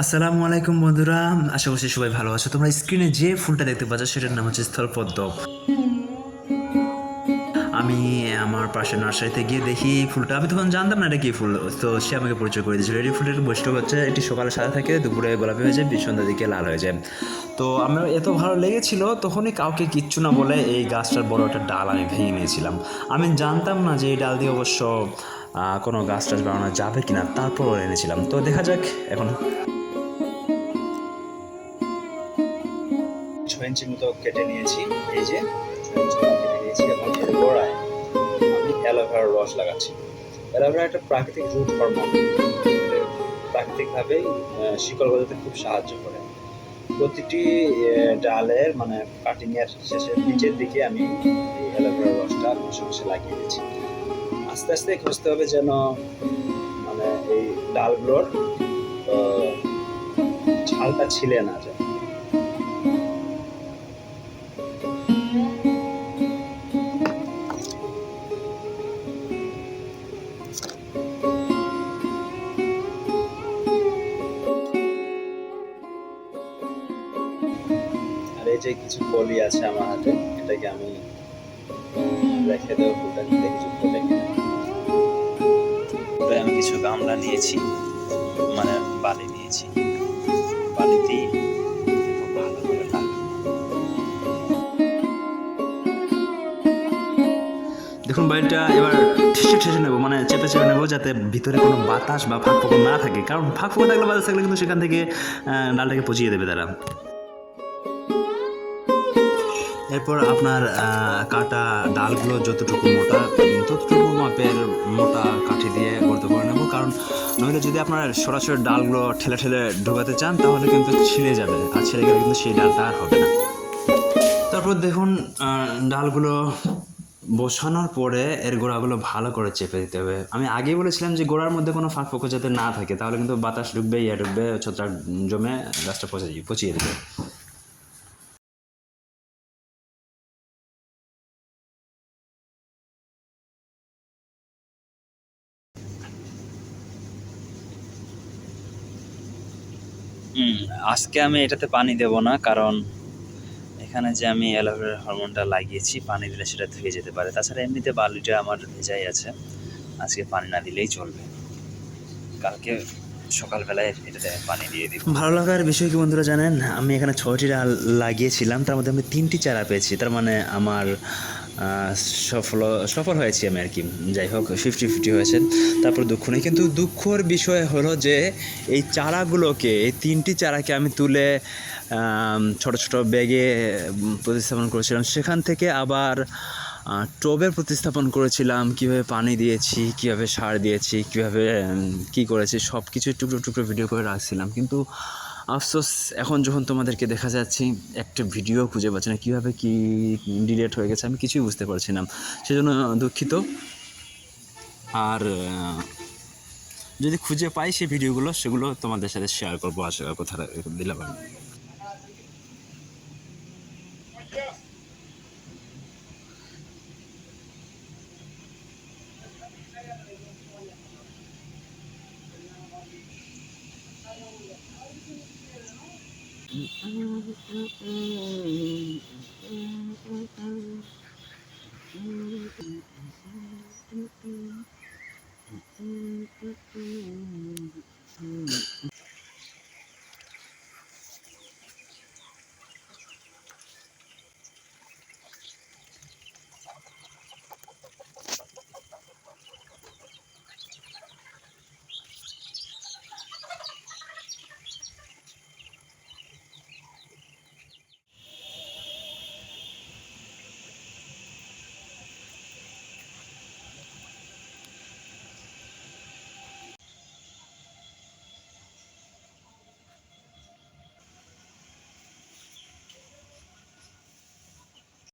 আসসালামু আলাইকুম বন্ধুরা, আশা করছি সবাই ভালো আছো। তোমরা স্ক্রিনে যে ফুলটা দেখতে পাচ্ছ সেটার নাম হচ্ছে স্থলপদ্ম। আমি আমার পাশে নার্সারিতে গিয়ে দেখি এই ফুলটা, আমি তখন জানতাম না এটা কি ফুল, তো সে আমাকে পরিচয় করে দিয়েছিল। এই ফুলের বৈশিষ্ট্য হচ্ছে এটি সকালে সাদা থাকে, দুপুরে গোলাপি হয়ে যায়, সন্ধ্যার দিকে লাল হয়ে যায়। তো আমার এত ভালো লেগেছিল, তখনই কাউকে কিচ্ছু না বলে এই গাছটার বড় একটা ডাল আমি ভেঙে নিয়েছিলাম। আমি জানতাম না যে এই ডাল দিয়ে অবশ্য কোনো গাছ টাছ বানানো যাবে কিনা, তারপর এনেছিলাম। তো দেখা যাক এখন। 6 ইঞ্চির মতো কেটে নিয়েছি, এই যে 6 ইঞ্চি কেটে নিয়েছি, এবং এর গোড়ায় আমি অ্যালোভেরার রস লাগাচ্ছি। অ্যালোভেরা একটা প্রাকৃতিক রুট হরমোন, প্রাকৃতিকভাবেই শিকড় গজাতে খুব সাহায্য করে। প্রতিটি ডালের মানে কাটিংয়ের শেষের নিচের দিকে আমি এই অ্যালোভেরার রসটা ঘষে ঘষে লাগিয়ে দিচ্ছি। আস্তে আস্তে ঘষতে হবে যেন মানে এই ডালগুলোর ছালটা ছিলে না যায়। আর এই যে কিছু কলি আছে আমার হাতে, এটাকে আমি রেখে দেবো, ফুলটা নিতে কিছু ফোটে কিনা। আমি কিছু গামলা নিয়েছি, মানে বালি নিয়েছি, বালিতেই দেবো ভালো করে লাগবে। দেখুন বাড়িটা এবার ঠেসে ঠেসে নেবো, মানে চেপে চেপে নেবো, যাতে ভিতরে কোনো বাতাস বা ফাঁক ফোকর না থাকে, কারণ ফাঁক ফোকর থাকলে বাতাস থাকলে কিন্তু সেখান থেকে ডালটাকে পচিয়ে দেবে তারা। এরপর আপনার কাটা ডালগুলো যতটুকু মোটা, ততটুকু মাপের মোটা কাঠি দিয়ে গর্ত করে নেব, কারণ নইলে যদি আপনার সরাসরি ডালগুলো ঠেলে ঠেলে ঢোকাতে চান তাহলে কিন্তু ছিঁড়ে যাবে, আর ছিঁড়ে গেলে কিন্তু সেই ডালটা আর হবে না। তারপর দেখুন ডালগুলো বসানোর পরে এর গোড়াগুলো ভালো করে চেপে দিতে হবে। আমি আগেই বলেছিলাম যে গোড়ার মধ্যে কোনো ফাঁক ফোকর যাতে না থাকে, তাহলে কিন্তু বাতাস ঢুকবে, ইয়ে ঢুকবে, ছত্রাক জমে গাছটা পচিয়ে দেবে। হুম, আজকে আমি এটাতে পানি দেব না, কারণ এখানে যে আমি অ্যালোভেরার হরমোনটা লাগিয়েছি, পানি দিলে সেটা ধুয়ে যেতে পারে। তাছাড়া এমনিতে বালুটা আমার ভেজাই আছে, আজকে পানি না দিলেই চলবে। কালকে সকালবেলায় এটাতে পানি দিয়ে দিব। ভালো লাগার বিষয় কি বন্ধুরা জানেন, আমি এখানে 6টি ডাল লাগিয়েছিলাম, তার মধ্যে আমি 3টি চারা পেয়েছি, তার মানে আমার সফল সফল হয়েছি আমি আর কি। যাই হোক, 50-50 হয়েছে। তারপর দুঃখ নেই, কিন্তু দুঃখর বিষয় হলো যে এই চারাগুলোকে, এই 3টি চারাকে আমি তুলে ছোট ছোট ব্যাগে প্রতিস্থাপন করেছিলাম, সেখান থেকে আবার টবে প্রতিস্থাপন করেছিলাম। কীভাবে পানি দিয়েছি, কীভাবে সার দিয়েছি, কীভাবে কী করেছি, সব কিছু টুকরো টুকরো ভিডিও করে রাখছিলাম। কিন্তু আফসোস, এখন যখন তোমাদেরকে দেখা যাচ্ছি, একটা ভিডিও খুঁজে পাচ্ছি না, কীভাবে কী ডিলিট হয়ে গেছে আমি কিছুই বুঝতে পারছি না, সেজন্য দুঃখিত। আর যদি খুঁজে পাই সেই ভিডিওগুলো, সেগুলো তোমাদের সাথে শেয়ার করবো, আশা কথা দিলাম আমি।